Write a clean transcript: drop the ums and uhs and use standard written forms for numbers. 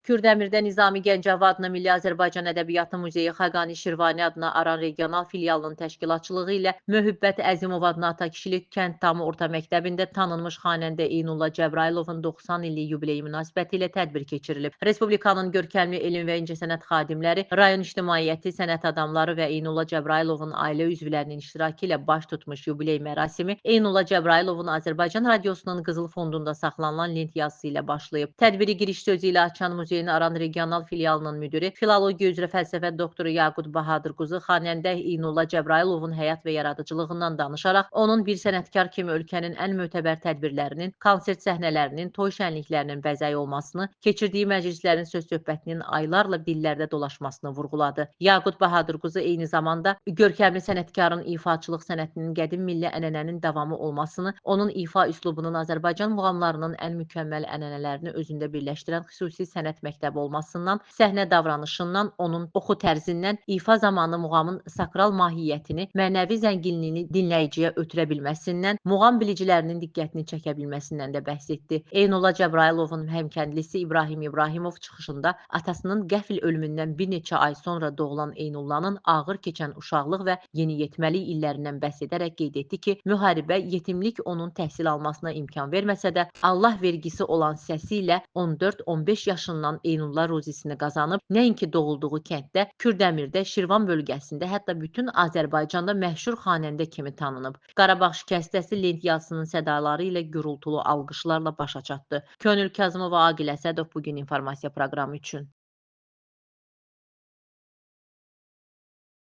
Kürdəmirdə Nizami Gəncəvi adına Milli Azərbaycan Ədəbiyyatı Muzeyi Xaqani Şirvani adına Aran regional filialının təşkilatçılığı ilə Möhübbət Əzimov adına Atakişilik Kənd Tamı Orta Məktəbində tanınmış xanəndə Eynulla Cəbrayılovun 90 illik yubileyi münasibətilə tədbir keçirilib. Respublikanın görkəmli elm və incəsənət xadimləri, rayon ictimaiyyəti, sənət adamları və Eynulla Cəbrayılovun ailə üzvlərinin iştirakı ilə baş tutmuş yubiley mərasimi Eynulla Cəbrayılovun Azərbaycan Radiosunun Qızıl Fondunda saxlanılan lent yazısı ilə başlayıb. Tədbiri giriş sözü ilə açan muzeyin Aran regional filialının müdiri, filologiya üzrə fəlsəfə doktoru Yaqut Bahadır Quzu xanəndə Eynulla Cəbrayılovun həyat və yaradıcılığından danışaraq, onun bir sənətkar kimi ölkənin ən mötəbər tədbirlərinin, konsert səhnələrinin, toy şənliklərinin bəzəyi olmasını, keçirdiyi məclislərin söz-söhbətinin aylarla dillərdə dolaşmasını vurğuladı. Yaqut Bahadır Quzu eyni zamanda görkəmli sənətkarın ifaçılıq sənətinin qədim milli ənənənin davamı olmasını, onun ifa üslubunun Azərbaycan muğamlarının ən mükəmməl ənənələrini özündə birləşdirən xüsusi sənət məktəbi olmasından, səhnə davranışından, onun oxu tərzindən, ifa zamanı muğamın sakral mahiyyətini, mənəvi zənginliyini dinləyiciyə ötürə bilməsindən, muğam bilicilərinin diqqətini çəkə bilməsindən də bəhs etdi. Eynulla Cəbrayılovun həmkəndlisi İbrahim İbrahimov çıxışında atasının qəfil ölümündən bir neçə ay sonra doğulan Eynullanın ağır keçən uşaqlıq və yeniyetməlik illərindən bəhs edərək qeyd etdi ki, müharibə, yetimlik onun təhsil almasına imkan verməsə də, Allah vergisi olan səsi ilə 14-15 yaşından Eynulla ruzisini qazanıb, nəinki doğulduğu kənddə, Kürdəmirdə, Şirvan bölgəsində, hətta bütün Azərbaycanda məşhur xanəndə kimi tanınıb. Qarabağ şikəstəsi lent yazısının sədaları ilə gürultulu alqışlarla başa çatdı. Könül Kazımova, Aqil Əsədov bugün informasiya proqramı üçün.